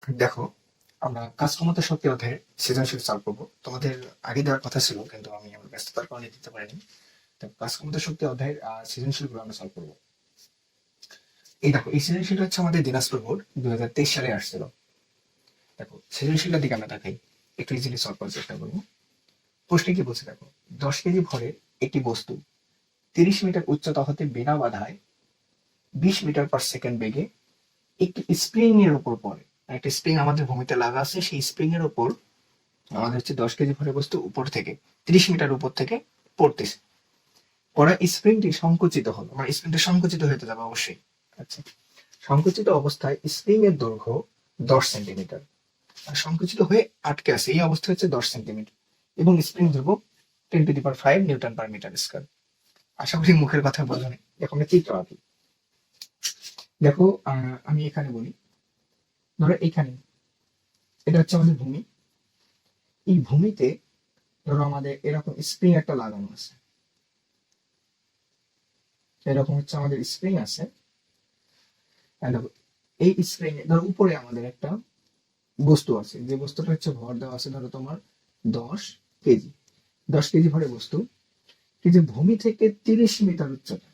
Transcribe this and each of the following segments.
দেখো, আমরা কাজ ক্ষমতা শক্তি অধ্যায়ে সৃজনশীল সলভ করবো। তোমাদের আগে দেওয়ার কথা ছিল, কিন্তু আমি আমার ব্যস্ততার কারণে দিতে পারিনি। তো কাজ ক্ষমতা শক্তি অধ্যায়ের সৃজনশীল গুলো আমরা সলভ করবো। এই দেখো, এই সৃজনশীলটা হচ্ছে আমাদের দিনাজপুর বোর্ড 2023 সালে আসছিল। দেখো, সৃজনশীলটার দিকে আমরা দেখাই, একটু ইজিলি সলভ করার চেষ্টা করবো। প্রশ্নে কি বলছে দেখো, 10 কেজি ভরের একটি বস্তু 30 মিটার উচ্চতা হতে বিনা বাধায় 20 মিটার/সেকেন্ড বেগে একটি স্প্রিং এর উপর পড়ে। একটা স্প্রিং আমাদের ভূমিতে লাগা আছে, সেই স্প্রিং এর উপর আমাদের হচ্ছে 10 কেজি ভরের বস্তু উপর থেকে 30 মিটার উপর থেকে পড়তেছে। পরে স্প্রিংটি সংকুচিত হলো, মানে স্প্রিংটা সংকুচিত হতে যাবে অবশ্যই। আচ্ছা, সংকুচিত অবস্থায় স্প্রিং এর দৈর্ঘ্য 10 সেন্টিমিটার, আর সংকুচিত হয়ে আটকে আছে এই অবস্থা হচ্ছে 10 সেন্টিমিটার, এবং স্প্রিং ধ্রুবক 10⁵ নিউটন/মিটার স্কয়ার। আশা করি মুখের কথা বোঝা নেই। এখন আমরা চিত্র আঁকি। দেখো, আমি এখানে বলি, ধরো এখানে এটা হচ্ছে আমাদের ভূমি। এই ভূমিতে ধরো আমাদের এরকম স্প্রিং একটা লাগানো আছে, এরকম হচ্ছে আমাদের স্প্রিং আছে। আর দেখো, এই স্প্রিং এর ধরো উপরে আমাদের একটা বস্তু আছে, যে বস্তুটা হচ্ছে ভর দেওয়া আছে ধরো তোমার 10 কেজি। 10 কেজি ভরের বস্তু, এই যে ভূমি থেকে 30 মিটার উচ্চতা,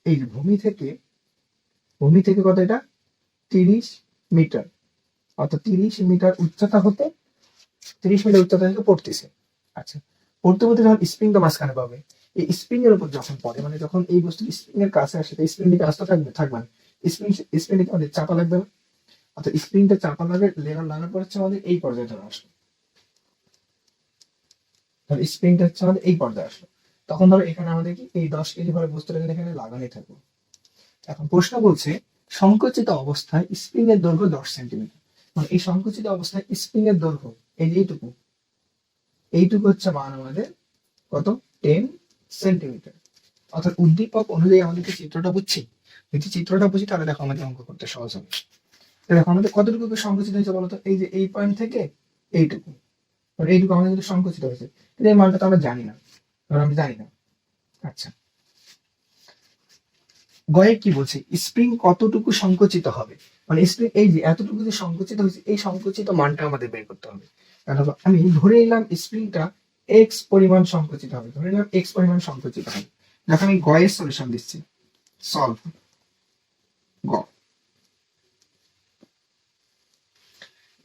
এই যে ভূমি থেকে কত, এটা 30 মিটার, অর্থাৎ 30 মিটার উচ্চতা হতে 30 মিটার উচ্চতা থেকে পড়তেছে। আচ্ছা, পড়তে পড়তে যখন স্প্রিংটা মাঝখানে পাবে, এই স্প্রিং এর উপর যখন পড়ে, মানে যখন এই বস্তু স্প্রিং এর কাছে আসে, স্প্রিংটিকে আসতে থাকবে না, স্প্রিংটিকে আমাদের চাপা লাগবে না। অর্থাৎ স্প্রিংটা চাপা লাগার পর হচ্ছে আমাদের এই পর্যায়ে ধরে আসলো। ধর স্প্রিংটা হচ্ছে আমাদের এই পর্যায়ে আসলো, তখন ধরো এখানে আমাদের কি এই 10 কেজি ভরের বস্তুটা কিন্তু এখানে লাগানোই থাকবে। এখন প্রশ্ন বলছে, সংকুচিত অবস্থায় স্প্রিং এর দৈর্ঘ্য 10 সেন্টিমিটার। মানে এই সংকুচিত অবস্থায় স্প্রিং এর দৈর্ঘ্য এই যে এইটুকু হচ্ছে মান আমাদের কত, 10 সেন্টিমিটার। অর্থাৎ উদ্দীপক অনুযায়ী আমাদেরকে চিত্রটা বুঝছি। যদি চিত্রটা বুঝি তাহলে দেখো আমাদের অঙ্ক করতে সহজ হবে। দেখো আমাদের কতটুকু সংকুচিত হয়েছে বলতো, এই যে এই পয়েন্ট থেকে এইটুকু, এইটুকু আমাদের কিন্তু সংকুচিত হয়েছে, কিন্তু এই মানটা তো আমরা জানি না, আমরা জানি না। আচ্ছা, গয়ে কি বলছে, স্প্রিং কতটুকু সংকুচিত হবে, মানে স্প্রিং এই যে এতটুকু যে সংকুচিত হয়েছে, এই সংকুচিত মানটা আমাদের বের করতে হবে। দেখো, আমি ধরে নিলাম স্প্রিংটা এক্স পরিমাণ সংকুচিত হবে, ধরে নিলাম এক্স পরিমাণ সংকুচিত হবে। দেখো আমি গয়ের সলিউশন দিচ্ছি, সলভ গ।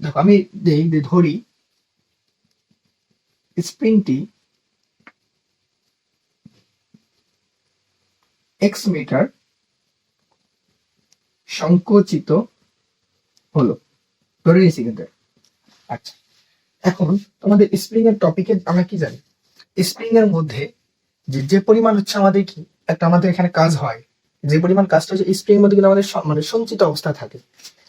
দেখো আমি ধরি স্প্রিংটি এক্স মিটার সংকুচিত হলো, ধরে নিয়েছি কিন্তু। আচ্ছা, এখন তোমাদের স্প্রিং এর টপিকে আমরা কি জানি, স্প্রিং এর মধ্যে যে পরিমাণ হচ্ছে আমাদের কি একটা আমাদের এখানে কাজ হয়, যে পরিমাণ কাজটা হচ্ছে স্প্রিং এর মধ্যে কিন্তু আমাদের মানে সঞ্চিত অবস্থা থাকে।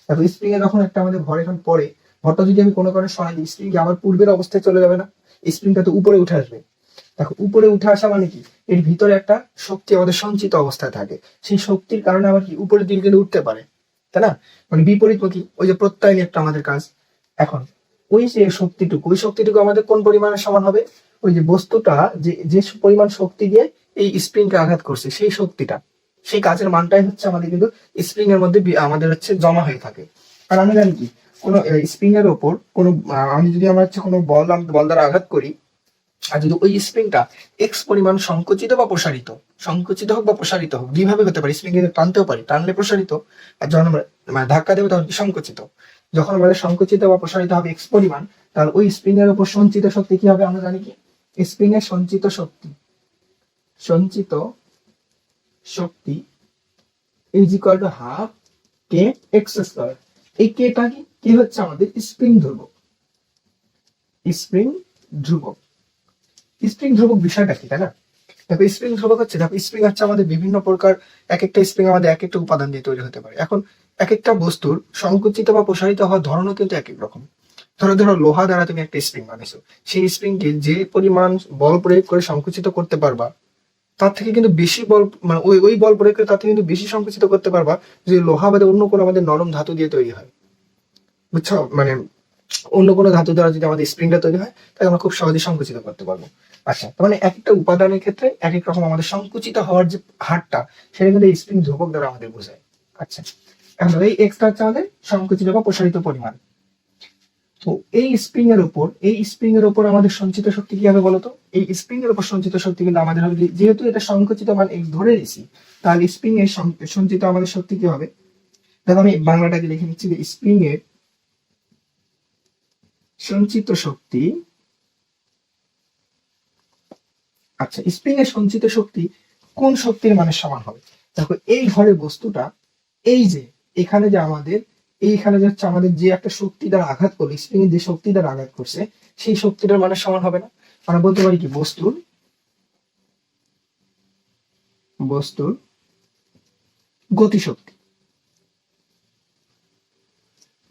দেখো স্প্রিং এ যখন একটা আমাদের ভর এখন পড়ে, ভরটা যদি আমি কোনো কারণে সরাই দিই, স্প্রিং আবার পূর্বের অবস্থায় চলে যাবে না, স্প্রিংটা তো উপরে উঠে আসবে। দেখো উপরে উঠে আসা মানে কি, এর ভিতরে একটা শক্তি আমাদের সঞ্চিত অবস্থায় থাকে, সেই শক্তির কারণে আবার কি উপরের দিকে কিন্তু উঠতে পারে, তাই না? মানে বিপরীতমুখী, ওই যে প্রত্যয় নিয়ে একটা আমাদের কাজ। এখন ওই যে ওই শক্তিটুকু আমাদের কোন পরিমাণে সমান হবে, ওই যে বস্তুটা যে যে পরিমাণ শক্তি দিয়ে এই স্প্রিংকে আঘাত করছে, সেই শক্তিটা, সেই কাজের মানটাই হচ্ছে আমাদের কিন্তু স্প্রিং এর মধ্যে আমাদের হচ্ছে জমা হয়ে থাকে। আর আমি জানি কি, কোনো স্প্রিং এর ওপর কোনো আমি যদি আমরা হচ্ছে কোনো বল দ্বারা আঘাত করি, আর যদি ওই স্প্রিংটা এক্স পরিমাণ সংকুচিত বা প্রসারিত, সংকুচিত হোক বা প্রসারিত হোক, দুইভাবে হতে পারে। স্প্রিং কিন্তু টানতেও পারি, টানলে প্রসারিত, আর যখন আমরা মানে ধাক্কা দেবো তখন কি সংকুচিত। যখন আমাদের সংকুচিত বা প্রসারিত হবে এক্স পরিমাণ, তাহলে ওই স্প্রিং এর উপর সঞ্চিত শক্তি কি হবে আমরা জানি কি, স্প্রিং এর সঞ্চিত শক্তি is equal to half K x square. এই কেটা কি হচ্ছে আমাদের স্প্রিং ধ্রুবক। স্প্রিং ধ্রুবক বিষয়টা কি, তাই না? দেখো স্প্রিং ধ্রুবক হচ্ছে, দেখো স্প্রিং হচ্ছে আমাদের বিভিন্ন প্রকার, এক একটা স্প্রিং আমাদের এক একটা উপাদান দিয়ে তৈরি হতে পারে। এখন এক একটা বস্তুর সংকুচিত বা প্রসারিত হওয়ার ধরনও কিন্তু এক এক রকম। ধরো লোহা দ্বারা তুমি একটা স্প্রিং বানিয়েছো, সেই স্প্রিংকে যে পরিমাণ বল প্রয়োগ করে সংকুচিত করতে পারবা, তার থেকে কিন্তু বেশি বল, মানে ওই বল প্রয়োগ করে তার থেকে কিন্তু বেশি সংকুচিত করতে পারবা যে লোহা বাদে অন্য কোনো আমাদের নরম ধাতু দিয়ে তৈরি হয়। বুঝছো, মানে অন্য কোনো ধাতু দ্বারা যদি আমাদের স্প্রিংটা তৈরি হয়, তাহলে আমরা খুব সহজে সংকুচিত করতে পারবো। আচ্ছা, তার মানে এক একটা উপাদানের ক্ষেত্রে এক এক রকম আমাদের সংকুচিত হওয়ার যে হারটা, সেটা কিন্তু স্প্রিং ধ্রুবক দ্বারা আমাদের বোঝায়। আচ্ছা, এখন এই এক্সটা হচ্ছে আমাদের সংকুচিত বা প্রসারিত পরিমাণ, তো এই স্প্রিং এর উপর আমাদের সঞ্চিত শক্তি কি হবে বলতো? এই স্প্রিং এর উপর সঞ্চিত শক্তি কিন্তু আমাদের হবে, যেহেতু এটা সংকুচিত মান x ধরে নিছি, তাহলে স্প্রিং এর সঞ্চিত আমাদের শক্তি কি হবে? দেখো আমি বাংলাটাকে লিখে নিচ্ছি যে স্প্রিং এর সঞ্চিত শক্তি। আচ্ছা, স্প্রিং এর সঞ্চিত শক্তি কোন শক্তির মানের সমান হবে? দেখো এই ঘরের বস্তুটা, এই যে এখানে যে আমাদের, এইখানে যে হচ্ছে আমাদের যে একটা শক্তি দ্বারা আঘাত করলো, স্প্রিং এর যে শক্তি দ্বারা আঘাত করছে, সেই শক্তিটার মানের সমান হবে না? আমরা বলতে পারি কি বস্তুর গতিশক্তি।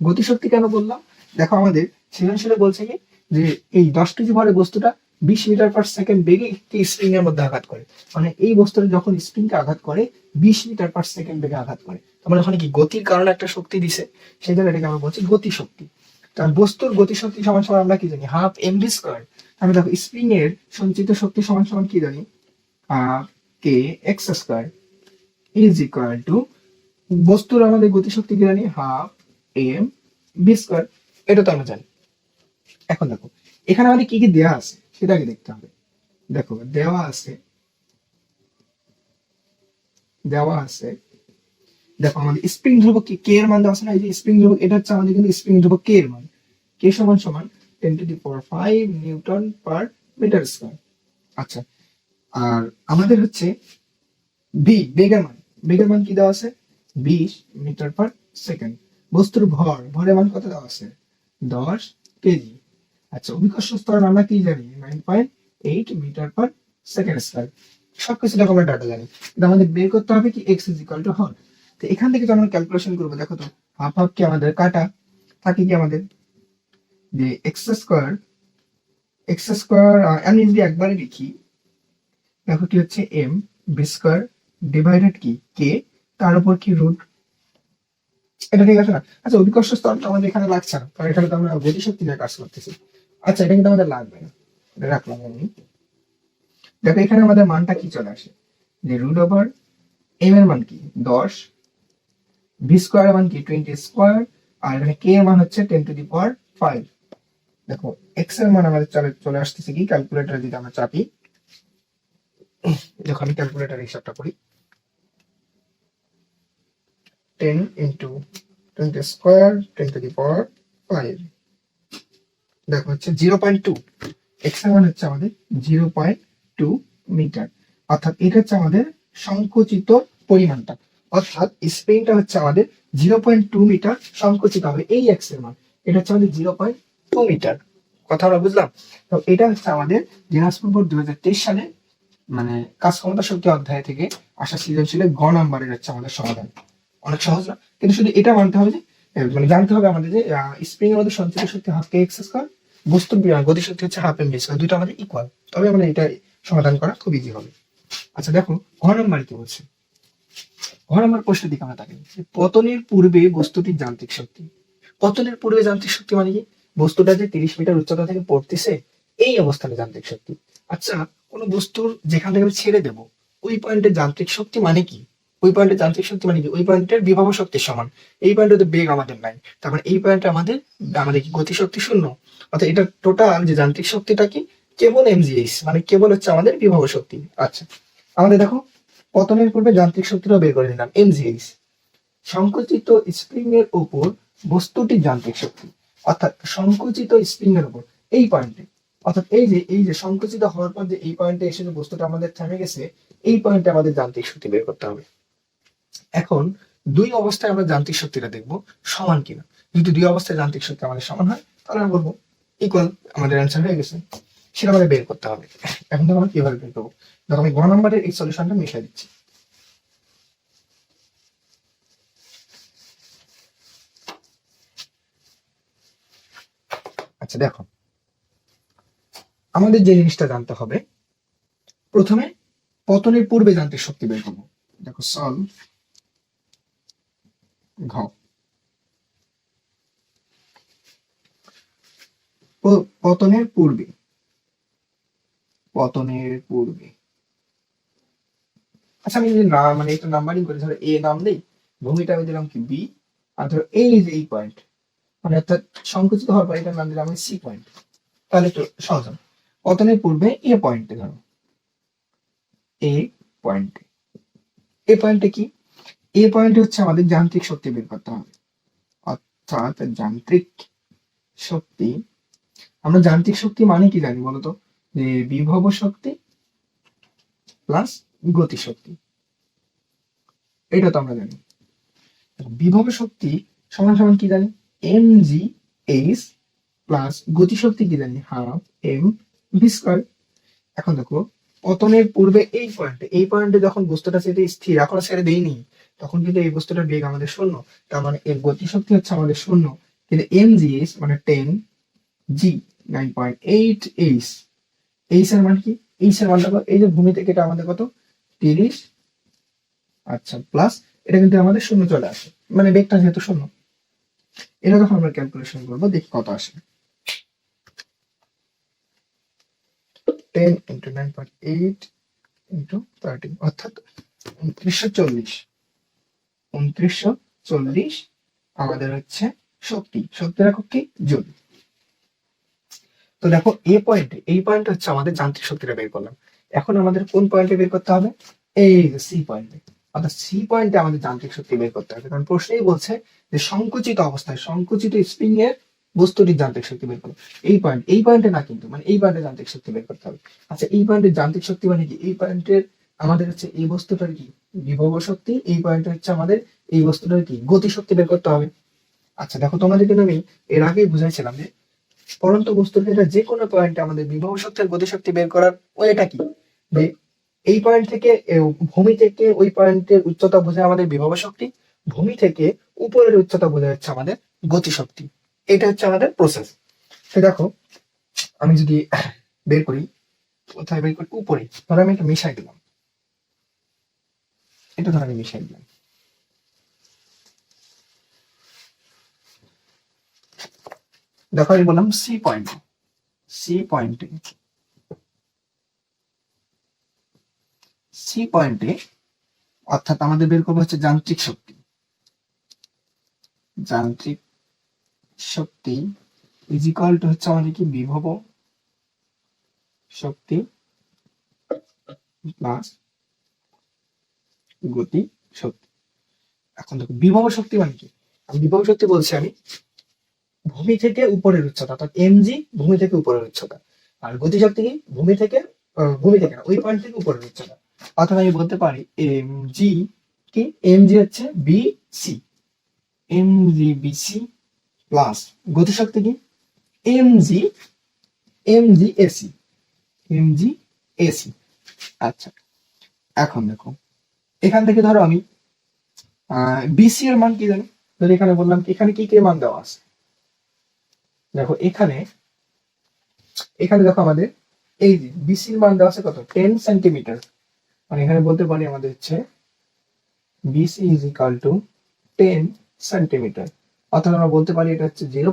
গতিশক্তি কেন বললাম? দেখো আমাদের সৃজনশীলে বলছে কি যে এই 10 কেজি ভরের বস্তুটা 20 মিটার পার সেকেন্ড বেগে একটি স্প্রিং এর মধ্যে আঘাত করে। মানে এই বস্তুটা যখন স্প্রিংকে আঘাত করে 20 মিটার পার সেকেন্ড বেগে আঘাত করে, তার মানে ওখানে কি গতির কারণে একটা শক্তি দিছে, সেই জন্য এটাকে আমরা বলছি গতিশক্তি। তার বস্তুর গতিশক্তি সমান সমান আমরা কি জানি? Half MV square. আমি দেখো স্প্রিং এর সঞ্চিত শক্তি সমান সমান কি জানি? Half K x square is equal to, বস্তুর আমাদের গতিশক্তি কি জানি? Half M V square. এটা তো আমরা জানি। এখন দেখো এখানে আমাদের কি কি দেওয়া আছে সেটাকে দেখতে হবে। দেখো দেওয়া আছে দেখো আমাদের স্প্রিং ধ্রুবক কি কে এর মান দেওয়া আছে না? এই যে স্প্রিং ধ্রুবক, এটা হচ্ছে আমাদের কিন্তু স্প্রিং ধ্রুবক কে এর মান। কে সমান সমান 10⁵ নিউটন পার মিটার স্কয়ার। আচ্ছা, আর আমাদের হচ্ছে বেগের মান কি দেওয়া আছে? 20 মিটার পার সেকেন্ড। বস্তুর ভরের মান কত দেওয়া আছে? 10 কেজি। আচ্ছা, অভিকর্ষ ত্বরণ আমরা কি জানি? 9.8 মিটার পার সেকেন্ড স্কয়ার। সবকিছু দেখো আমরা ডাটা জানি, কিন্তু আমাদের বের করতে হবে কি এক্স ইজ ইকুয়াল টু হর। তো এখান থেকে যখন ক্যালকুলেশন করবো, দেখো তো হাফ হাফ কি আমাদের কাটা থাকে, কি আমাদের যে এক্স স্কোয়ার আমি যদি একবারে লিখি, দেখো কি হচ্ছে এম বি স্কোয়ার ডিভাইডেড কি কে, তার উপর কি রুট। এটা ঠিক আছে না? আচ্ছা, অভিকর্ষ স্তরটা আমাদের এখানে লাগছে না, কারণ এখানে তো আমরা গতিশক্তি নিয়ে কাজ করতেছি। আচ্ছা, এটা কিন্তু আমাদের লাগবে না, এটা রাখলাম আমি। দেখো এখানে আমাদের মানটা কি চলে আসে, যে রুট ওভার এম এর মান কি 10, ভি স্কোয়ার এর মান কি 20 স্কোয়ার, আর এখানে কে এর মান হচ্ছে 10⁵ দেখো এক্স এর মান আমাদের চলে আসতেছে কি, ক্যালকুলেটর যদি আমরা চাপি, দেখো আমি ক্যালকুলেটর হিসাবটা করি। 10 ইন্টু 20 স্কোয়ার 10⁵ দেখো হচ্ছে 0.2। এক্স এর মান হচ্ছে আমাদের 0.2 মিটার। অর্থাৎ এটা হচ্ছে আমাদের সংকুচিত পরিমাণটা, অর্থাৎ স্প্রিংটা হচ্ছে আমাদের 0.2 মিটার সংকুচিত হবে। এই এক্স এর মান এটা হচ্ছে আমাদের 0.2 মিটার। কথা আমরা বুঝলাম? তো এটা হচ্ছে আমাদের দিনাজপুর বোর্ড 2023 সালে মানে কাজ ক্ষমতা শক্তি অধ্যায় থেকে আসা সৃজনশীলের গ নাম্বারের হচ্ছে আমাদের সমাধান। অনেক সহজ না? কিন্তু শুধু এটা মানতে হবে যে মানে জানতে হবে আমাদের যে স্প্রিং এর মধ্যে সঞ্চিত শক্তি হাফ কে এক্স স্কয়ার, বস্তুর গতি শক্তি হচ্ছে হাফ এম ভি স্কয়ার, দুটো আমাদের ইকুয়াল, তবে আমাদের এটা সমাধান করা খুব ইজি হবে। আচ্ছা দেখো ঘ নাম্বার কি বলছে। ঘ নাম্বার প্রশ্নের দিকে আমরা তাকাই। পতনের পূর্বে বস্তুটির যান্ত্রিক শক্তি। পতনের পূর্বে যান্ত্রিক শক্তি মানে কি? বস্তুটা যে 30 মিটার উচ্চতা থেকে পড়তেছে, এই অবস্থানে যান্ত্রিক শক্তি। আচ্ছা, কোনো বস্তুর যেখান থেকে আমি ছেড়ে দেবো, ওই পয়েন্টের যান্ত্রিক শক্তি মানে কি? ওই পয়েন্টের যান্ত্রিক শক্তি মানে কি? ওই পয়েন্টের বিভব শক্তির সমান। এই পয়েন্টে তো বেগ আমাদের নাই, তার মানে এই পয়েন্টে আমাদের আমাদের কি গতি শক্তি শূন্য। অর্থাৎ এটা টোটাল যে যান্ত্রিক শক্তিটা কি? কেবল এমজিএইচ, মানে কেবল হচ্ছে আমাদের বিভব শক্তি। আচ্ছা, আমাদের দেখো পতনের পূর্বে যান্ত্রিক শক্তিটা বের করে নিলাম এমজিএইচ। সংকুচিত স্প্রিং এর উপর বস্তুটির যান্ত্রিক শক্তি, অর্থাৎ সংকুচিত স্প্রিং এর উপর এই পয়েন্টে, অর্থাৎ এই যে সংকুচিত হওয়ার পর যে এই পয়েন্টে এসে যে বস্তুটা আমাদের থেমে গেছে, এই পয়েন্টে আমাদের যান্ত্রিক শক্তি বের করতে হবে। এখন দুই অবস্থায় আমরা যান্ত্রিক শক্তিটা দেখবো সমান কিনা। যদি দুই অবস্থায় যান্ত্রিক শক্তি আমাদের সমান হয়, তাহলে আমরা বলবো ইকুয়াল, আমাদের অ্যান্সার হয়ে গেছে। সেটা আমাদের বের করতে হবে। এখন দেখো আমরা কিভাবে বের করবো। দেখো আমি গ নম্বরের এই সলিউশনটা মিশিয়ে দিচ্ছি। আচ্ছা দেখো, আমাদের যে জিনিসটা জানতে হবে, প্রথমে পতনের পূর্বে যান্ত্রিক শক্তি বের করবো। দেখো সলভ ঘ। পতনের পূর্বে, আচ্ছা আমি যদি না মানে একটা নাম্বারিং করি, ধরো এ নাম দেই, ভূমিটা আমি দিলাম কি বি, আর ধরো এই যে এই পয়েন্ট, মানে অর্থাৎ সংকুচিত হওয়ার পর এটার নাম দিলাম আমি সি পয়েন্ট। তাহলে একটু সহজ হবে। পতনের পূর্বে এ পয়েন্টে ধরো, এ পয়েন্টে, এ পয়েন্টে কি, এ পয়েন্টে হচ্ছে আমাদের যান্ত্রিক শক্তি বের করতে হবে। অর্থাৎ যান্ত্রিক শক্তি, আমরা যান্ত্রিক শক্তি মানে কি জানি বলতো, যে বিভব শক্তি প্লাস গতি শক্তি, এটা তো আমরা জানি। বিভব শক্তি সমান সমান কি জানি, এম জি এইচ প্লাস গতি শক্তি কি জানি, হাফ এম ভি স্কয়ার। এখন দেখো পতনের পূর্বে এই পয়েন্টে, এই পয়েন্টে যখন বস্তুটা সেটা স্থির এখনো ছেড়ে দেয়নি, তখন কিন্তু এই বস্তুটার বেগ আমাদের শূন্য, তার মানে এর গতি শক্তি হচ্ছে আমাদের শূন্য। কিন্তু এম জি এইচ মানে 10 জি 9.8 এইচ, এইচ এর মান কি, এইচ এর মানটা এই যে ভূমি থেকে এটা আমাদের কত 30, আচ্ছা প্লাস এটা কিন্তু আমাদের শূন্য চলে আসে, মানে বেগটা যেহেতু শূন্য। এটা যখন আমরা ক্যালকুলেশন করবো দেখি কত আসে, 10 ইন্টু 9.8 ইন্টু 30 অর্থাৎ 2940, 2940 আমাদের হচ্ছে শক্তি, শক্তির একক কি, জুল। তো দেখো এ পয়েন্টে, এই পয়েন্ট হচ্ছে আমাদের যান্ত্রিক শক্তিটা বের করলাম। এখন আমাদের কোন পয়েন্টে বের করতে হবে, এই সি পয়েন্টে। অর্থাৎ সি পয়েন্টে আমাদের যান্ত্রিক শক্তি বের করতে হবে, কারণ প্রশ্নেই বলছে যে সংকুচিত অবস্থায়, সংকুচিত স্প্রিং এর বস্তুটির যান্ত্রিক শক্তি বের করো। এই পয়েন্ট, এই পয়েন্টে না কিন্তু, মানে এই পয়েন্টে যান্ত্রিক শক্তি বের করতে হবে। আচ্ছা এই পয়েন্টের যান্ত্রিক শক্তি মানে কি, এই পয়েন্টের আমাদের হচ্ছে এই বস্তুটার কি বিভব শক্তি, এই পয়েন্টে হচ্ছে আমাদের এই বস্তুটার কি গতি শক্তি বের করতে হবে। আচ্ছা দেখো তোমাদের কিন্তু আমি এর আগেই বুঝাইছিলাম যে পরন্ত বস্তুর ক্ষেত্রে যে কোনো পয়েন্টে আমাদের বিভব শক্তি আর গতিশক্তি বের করার ওইটা কি, যে এই পয়েন্ট থেকে ভূমি থেকে ওই পয়েন্টের উচ্চতা বোঝায় আমাদের বিভব শক্তি, ভূমি থেকে উপরের উচ্চতা বোঝায় হচ্ছে আমাদের গতিশক্তি। এটা হচ্ছে আমাদের প্রসেস। তো দেখো আমি যদি বের করি, কোথায় বের করি, উপরে ধরো আমি একটা মিশাই দিলাম, এটা ধরো আমি মিশাই দিলাম, দেখো আমি বললাম সি পয়েন্ট, সি পয়েন্টে, সি পয়েন্টে অর্থাৎ আমাদের বের করবো হচ্ছে যান্ত্রিক শক্তি, যান্ত্রিক শক্তি ইজ ইকুয়াল টু হচ্ছে আমাদের কি বিভব শক্তি প্লাস গতি শক্তি। এখন দেখো বিভব শক্তি মানে কি, আমি বিভব শক্তি বলছি আমি ভূমি থেকে উপরের উচ্চতা, অর্থাৎ এমজি ভূমি থেকে উপরের উচ্চতা, আর গতি শক্তি কি ভূমি থেকে, ভূমি থেকে না ওই পয়েন্ট থেকে উপরের উচ্চতা। অর্থাৎ আমি বলতে পারি এম জি কি, এম জি হচ্ছে B C, M G B C plus গতি শক্তি কি M G, M G AC, M G AC. আচ্ছা এখন দেখো এখান থেকে ধরো আমি বিসি এর মান কি জানি, ধরো এখানে বললাম এখানে কি কি মান দেওয়া আছে, দেখো এখানে, এখানে দেখো আমাদের এই যে বিসির মান দেওয়া আছে কত 10 সেন্টিমিটার, মানে এখানে বলতে পারি আমাদের হচ্ছে BC is equal to 10 centimetre. অর্থাৎ আমরা বলতে পারি এটা হচ্ছে 0.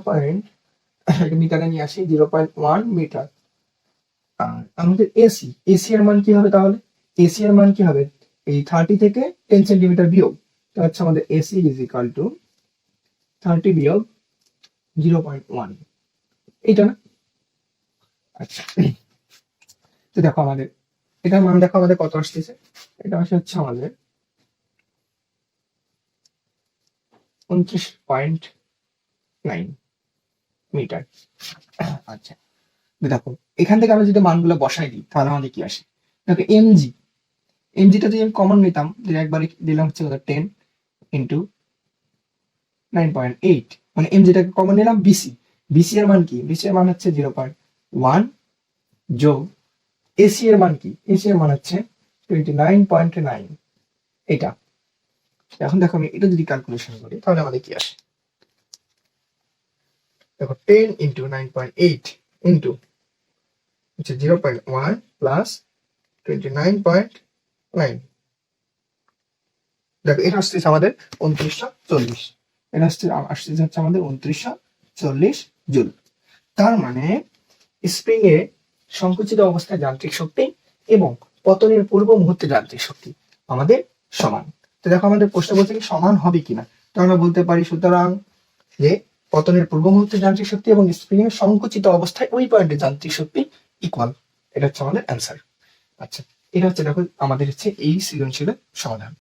মিটারে নিয়ে আসি 0.1 মিটার। আর আমাদের এসি, এসি এর মান কি হবে তাহলে, এসি এর মান কি হবে, এই 30 থেকে 10 সেন্টিমিটার বিয়োগ, তো হচ্ছে আমাদের এসি ইজ ইকাল টু 30 বিয়োগ 0.1, এইটা না। আচ্ছা তো দেখো আমাদের এটার মান দেখো আমাদের কত আসতেছে, এটা আসে হচ্ছে আমাদের 29.9 মিটার। আচ্ছা দেখো এখান থেকে আমরা যদি মানগুলো বসাই দিই তাহলে আমাদের কি আসে, দেখো এমজি, এমজিটা যদি আমি কমন নিতাম, যে একবারে দিলাম হচ্ছে কত 10 ইন্টু 9.8, মানে এমজিটাকে কমন নিলাম, বিসি, বিসি এর মান কি, বিসি এর মান হচ্ছে 0.1 যোগ এসি এর মান কি, এসি এর মান হচ্ছে 29.9, এটা। এখন দেখো আমি এটা যদি ক্যালকুলেশন করি তাহলে আমাদের কি আসে, দেখো 10 ইন্টু 9.8 ইন্টু হচ্ছে 0.1 প্লাস 29.9, দেখো এটা আসছে আমাদের 2940, এটা আসছে হচ্ছে আমাদের 2940 জুল। তার মানে স্প্রিং এ সংকুচিত অবস্থায় যান্ত্রিক শক্তি এবং পতনের পূর্ব মুহূর্তে যান্ত্রিক শক্তি আমাদের সমান। তো দেখো আমাদের প্রশ্ন বলছে কি সমান হবে কিনা, তো আমরা বলতে পারি সুতরাং যে পতনের পূর্ব মুহূর্তে যান্ত্রিক শক্তি এবং স্প্রিং এর সংকুচিত অবস্থায় ওই পয়েন্টে যান্ত্রিক শক্তি ইকুয়াল। এটা হচ্ছে আমাদের অ্যান্সার। আচ্ছা, এটা হচ্ছে দেখো আমাদের হচ্ছে এই সৃজনশীলের সমাধান।